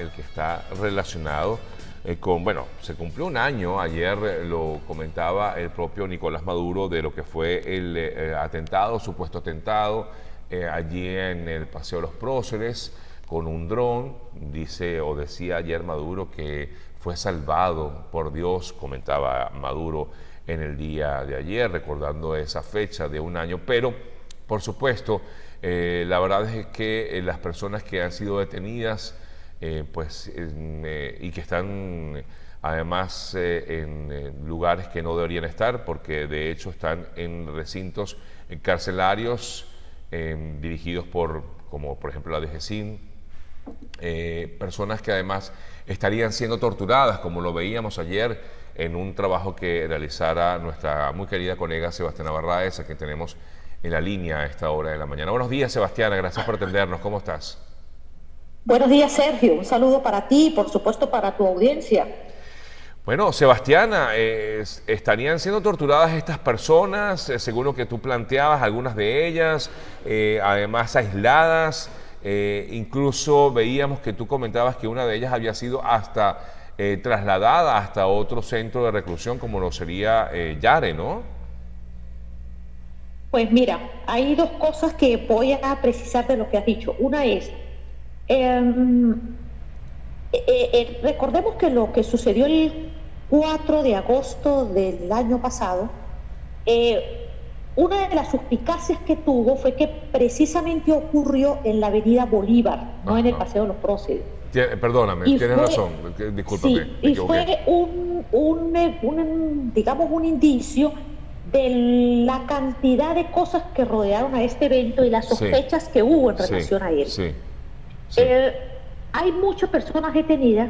el que está relacionado bueno, se cumplió un año, ayer lo comentaba el propio Nicolás Maduro, de lo que fue el atentado, supuesto atentado, allí en el Paseo de los Próceres, con un dron. Dice o decía ayer Maduro que fue salvado por Dios, comentaba Maduro en el día de ayer, recordando esa fecha de un año, pero por supuesto, la verdad es que las personas que han sido detenidas y que están además en lugares que no deberían estar, porque de hecho están en recintos carcelarios dirigidos como por ejemplo la DGCIN, personas que además estarían siendo torturadas, como lo veíamos ayer en un trabajo que realizara nuestra muy querida colega Sebastiana Barraez, a quien tenemos en la línea a esta hora de la mañana. Buenos días, Sebastiana, gracias por atendernos. ¿Cómo estás? Buenos días, Sergio. Un saludo para ti y, por supuesto, para tu audiencia. Bueno, Sebastiana, estarían siendo torturadas estas personas, según lo que tú planteabas, algunas de ellas, además aisladas. Incluso veíamos que tú comentabas que una de ellas había sido hasta trasladada hasta otro centro de reclusión, como lo sería Yare, ¿no? Pues mira, hay dos cosas que voy a precisar de lo que has dicho. Una es, recordemos que lo que sucedió el 4 de agosto del año pasado, una de las suspicacias que tuvo fue que precisamente ocurrió en la avenida Bolívar, no en el Paseo de los Próceres. Perdóname, tienes razón, discúlpame. Sí, y fue digamos, un indicio de la cantidad de cosas que rodearon a este evento y las sospechas que hubo en relación a él. Hay muchas personas detenidas,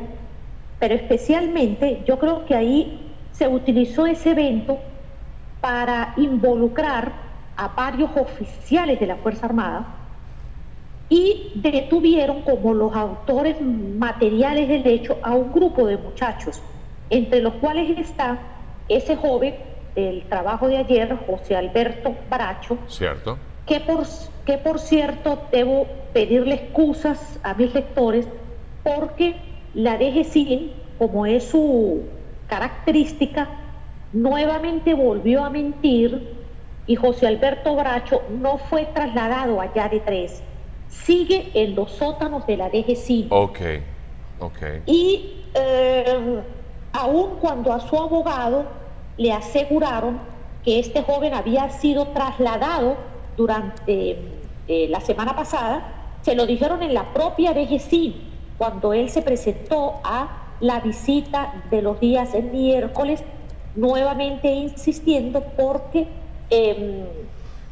pero especialmente yo creo que ahí se utilizó ese evento para involucrar a varios oficiales de la Fuerza Armada y detuvieron como los autores materiales del hecho a un grupo de muchachos, entre los cuales está ese joven del trabajo de ayer, José Alberto Bracho, ¿cierto? que por cierto debo pedirle excusas a mis lectores porque la DGCIN, como es su característica, nuevamente volvió a mentir y José Alberto Bracho no fue trasladado allá de 3, sigue en los sótanos de la DGCIN. Ok. Y aun cuando a su abogado le aseguraron que este joven había sido trasladado durante la semana pasada, se lo dijeron en la propia DGCIN cuando él se presentó a la visita de los días miércoles, nuevamente insistiendo porque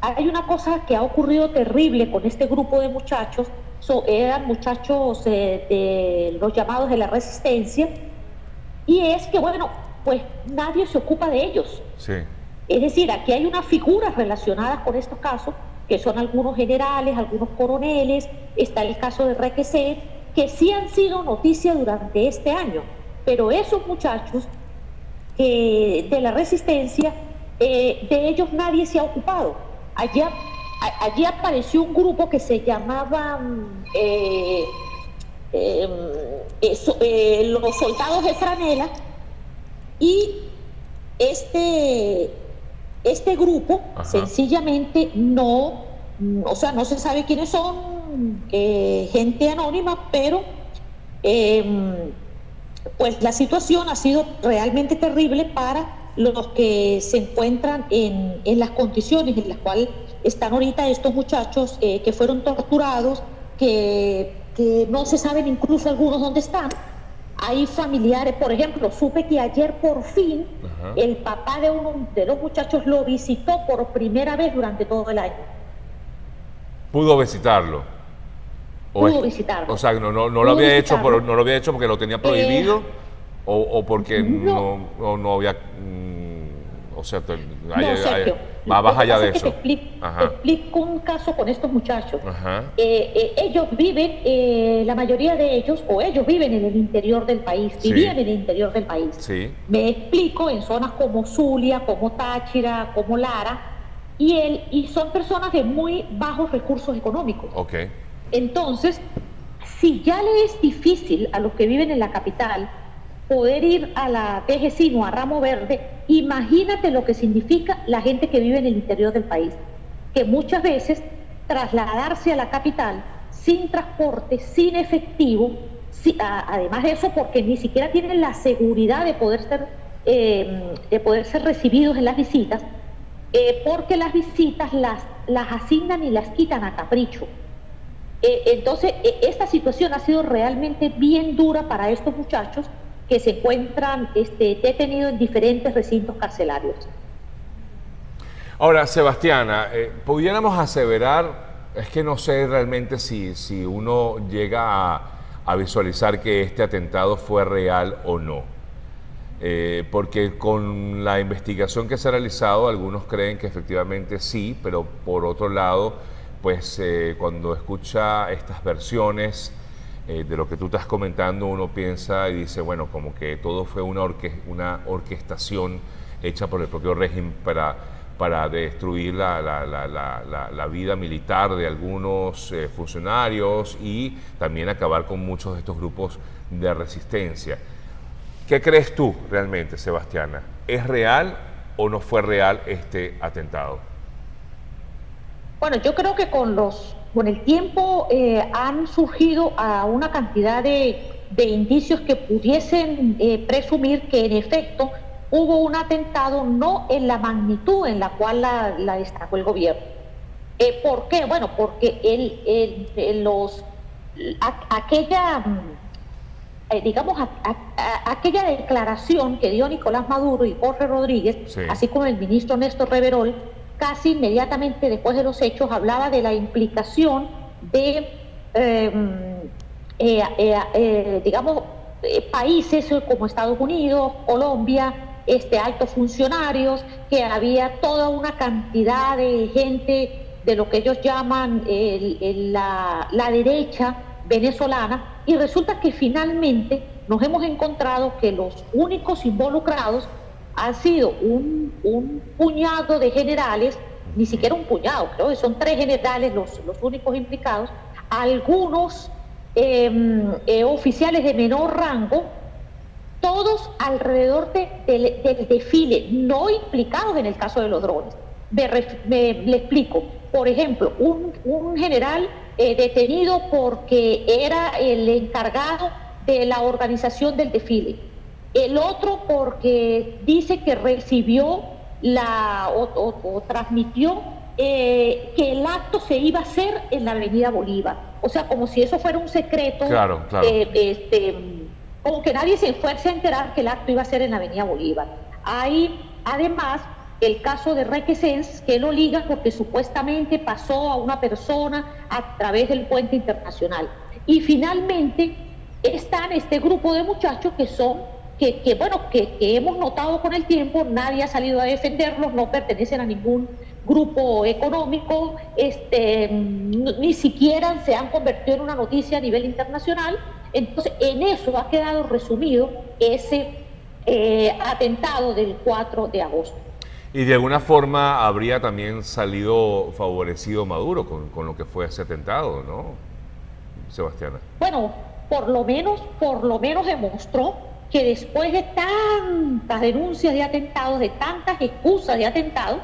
hay una cosa que ha ocurrido terrible con este grupo de muchachos. Eran muchachos de los llamados de la resistencia, y es que, bueno, pues nadie se ocupa de ellos. Sí. Es decir, aquí hay unas figuras relacionadas con estos casos, que son algunos generales, algunos coroneles, está el caso de Requesén, que sí han sido noticia durante este año, pero esos muchachos de la resistencia, de ellos nadie se ha ocupado. Allí apareció un grupo que se llamaba los soldados de franela, y este grupo sencillamente no se sabe quiénes son, gente anónima, pero pues la situación ha sido realmente terrible para los que se encuentran en las condiciones en las cuales están ahorita estos muchachos, que fueron torturados, que no se saben incluso algunos dónde están. Hay familiares, por ejemplo, supe que ayer por fin el papá de uno de los muchachos lo visitó por primera vez durante todo el año. ¿Pudo visitarlo? Pudo visitarlo. O sea, no lo había hecho, no lo había hecho porque lo tenía prohibido, o porque no había... o sea, vas allá de eso. Te explico un caso con estos muchachos. Ellos viven, la mayoría de ellos, o ellos viven en el interior del país, vivían en el interior del país. Sí. Me explico, en zonas como Zulia, como Táchira, como Lara, y son personas de muy bajos recursos económicos. Ok. Entonces, si ya le es difícil a los que viven en la capital poder ir a la Tejecino, a Ramo Verde, imagínate lo que significa la gente que vive en el interior del país, que muchas veces trasladarse a la capital sin transporte, sin efectivo, además de eso porque ni siquiera tienen la seguridad de poder ser recibidos en las visitas, porque las visitas las asignan y las quitan a capricho. Entonces, esta situación ha sido realmente bien dura para estos muchachos que se encuentran detenidos en diferentes recintos carcelarios. Ahora, Sebastiana, pudiéramos aseverar, es que no sé realmente si uno llega a visualizar que este atentado fue real o no. Porque con la investigación que se ha realizado, algunos creen que efectivamente sí, pero por otro lado, pues cuando escucha estas versiones de lo que tú estás comentando, uno piensa y dice, bueno, como que todo fue una orquestación hecha por el propio régimen para destruir la vida militar de algunos funcionarios y también acabar con muchos de estos grupos de resistencia. ¿Qué crees tú realmente, Sebastiana? ¿Es real o no fue real este atentado? Bueno, yo creo que con el tiempo han surgido a una cantidad de indicios que pudiesen presumir que en efecto hubo un atentado, no en la magnitud en la cual la destacó el gobierno. ¿Por qué? Bueno, porque aquella declaración que dio Nicolás Maduro y Jorge Rodríguez, sí, así como el ministro Néstor Reverol, casi inmediatamente después de los hechos hablaba de la implicación de, países como Estados Unidos, Colombia, altos funcionarios, que había toda una cantidad de gente de lo que ellos llaman la derecha venezolana, y resulta que finalmente nos hemos encontrado que los únicos involucrados han sido un puñado de generales, ni siquiera un puñado, creo que son 3 generales los únicos implicados, algunos oficiales de menor rango, todos alrededor del desfile, no implicados en el caso de los drones. Le explico. Por ejemplo, un general detenido porque era el encargado de la organización del desfile. El otro porque dice que recibió o transmitió que el acto se iba a hacer en la Avenida Bolívar. O sea, como si eso fuera un secreto. Claro. Como que nadie se fuese a enterar que el acto iba a ser en la Avenida Bolívar. Hay, además, el caso de Requesens, que lo liga porque supuestamente pasó a una persona a través del puente internacional. Y finalmente están este grupo de muchachos que hemos notado con el tiempo, nadie ha salido a defenderlos, no pertenecen a ningún grupo económico, ni siquiera se han convertido en una noticia a nivel internacional. Entonces, en eso ha quedado resumido ese atentado del 4 de agosto. Y de alguna forma habría también salido favorecido Maduro con lo que fue ese atentado, ¿no, Sebastiana? Bueno, por lo menos demostró que después de tantas denuncias de atentados, de tantas excusas de atentados,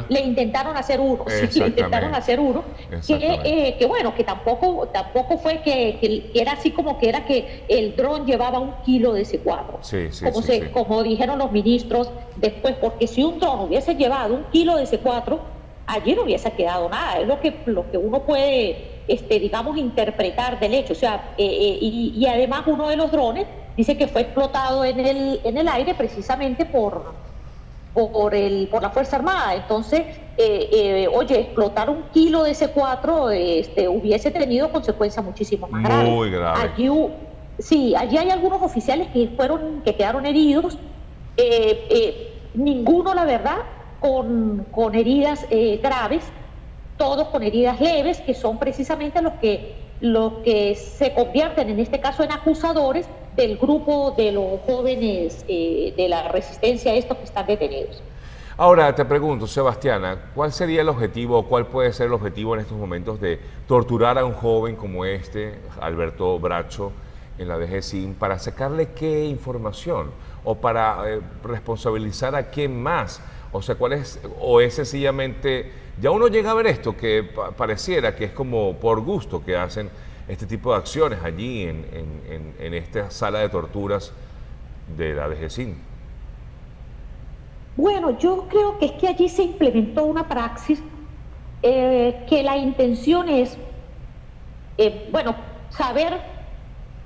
le intentaron hacer uno. Sí, le intentaron hacer uno. Que tampoco fue que era así como que era que el dron llevaba 1 kilo de C4. Como dijeron los ministros después, porque si un dron hubiese llevado 1 kilo de C4, allí no hubiese quedado nada. Es lo que uno puede, interpretar del hecho. O sea, y además uno de los drones dice que fue explotado en el aire precisamente por la Fuerza Armada. Entonces, explotar 1 kilo de C4 hubiese tenido consecuencias muchísimo más graves. Muy graves. Allí hay algunos oficiales que quedaron heridos, ninguno, la verdad, con heridas graves, todos con heridas leves, que son precisamente los que se convierten en este caso en acusadores del grupo de los jóvenes de la resistencia, estos que están detenidos. Ahora te pregunto, Sebastiana, ¿cuál sería el objetivo o cuál puede ser el objetivo en estos momentos de torturar a un joven como este, Alberto Bracho, en la DGCIN, para sacarle qué información o para responsabilizar a quién más? O sea, ¿cuál es? O es sencillamente, ya uno llega a ver esto, que pareciera que es como por gusto que hacen este tipo de acciones allí en esta sala de torturas de la DGCIN. Bueno, yo creo que es que allí se implementó una praxis que la intención es, bueno, saber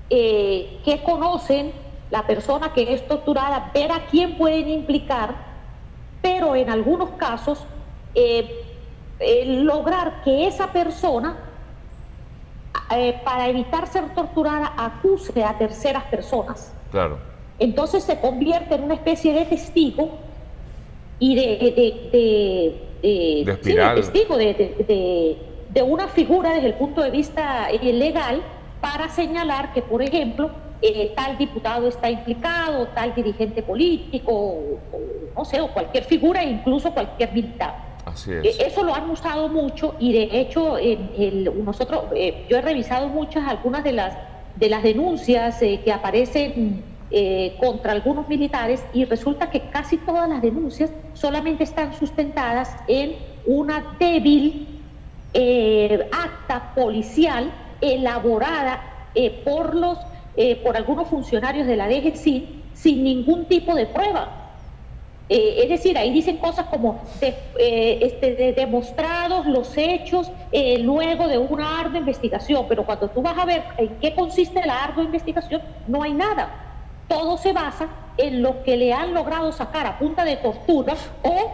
qué conocen la persona que es torturada, ver a quién pueden implicar, pero en algunos casos lograr que esa persona, para evitar ser torturada, acuse a terceras personas. Claro. Entonces se convierte en una especie de testigo y de espiral. Sí, de testigo de una figura desde el punto de vista legal, para señalar que, por ejemplo, tal diputado está implicado, tal dirigente político, o no sé, o cualquier figura, incluso cualquier militar. Así es. Eso lo han usado mucho, y de hecho nosotros, yo he revisado algunas de las denuncias que aparecen contra algunos militares, y resulta que casi todas las denuncias solamente están sustentadas en una débil acta policial elaborada por algunos funcionarios de la DGCIN sin ningún tipo de prueba. Es decir, ahí dicen cosas como demostrados los hechos luego de una ardua investigación, pero cuando tú vas a ver en qué consiste la ardua investigación, no hay nada. Todo se basa en lo que le han logrado sacar a punta de tortura o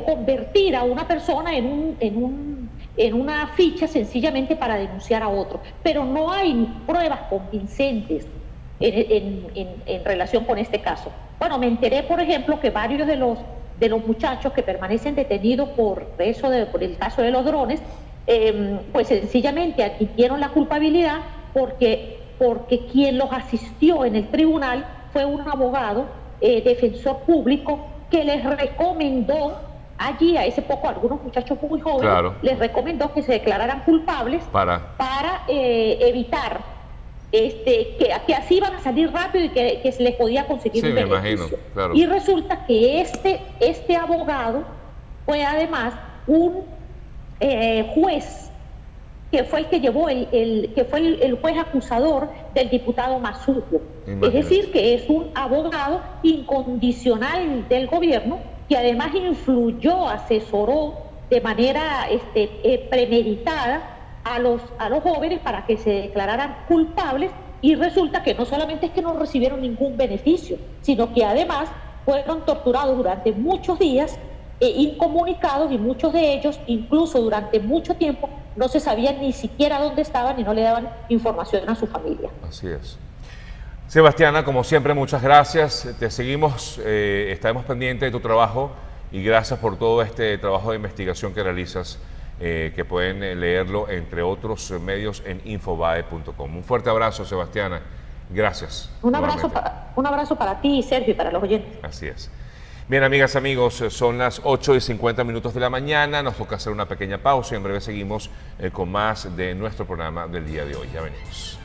convertir a una persona en una ficha sencillamente para denunciar a otro. Pero no hay pruebas convincentes en relación con este caso. Bueno, me enteré, por ejemplo, que varios de los muchachos que permanecen detenidos por el caso de los drones, pues sencillamente admitieron la culpabilidad porque quien los asistió en el tribunal fue un abogado defensor público que les recomendó allí, a algunos muchachos muy jóvenes, claro, les recomendó que se declararan culpables para evitar que así iban a salir rápido y que se les podía conseguir un beneficio. Me imagino, claro. Y resulta que este abogado fue además un juez que fue el que llevó que fue el juez acusador del diputado Mazzuco. Es decir, que es un abogado incondicional del gobierno, que además influyó, asesoró de manera premeditada a los jóvenes para que se declararan culpables, y resulta que no solamente es que no recibieron ningún beneficio, sino que además fueron torturados durante muchos días, incomunicados, y muchos de ellos, incluso durante mucho tiempo, no se sabían ni siquiera dónde estaban y no le daban información a su familia. Así es. Sebastiana, como siempre, muchas gracias. Te seguimos, estaremos pendientes de tu trabajo, y gracias por todo este trabajo de investigación que realizas, que pueden leerlo, entre otros medios, en infobae.com. Un fuerte abrazo, Sebastiana. Gracias. Un abrazo para ti, Sergio, y para los oyentes. Así es. Bien, amigas, amigos, son las 8:50 de la mañana. Nos toca hacer una pequeña pausa y en breve seguimos con más de nuestro programa del día de hoy. Ya venimos.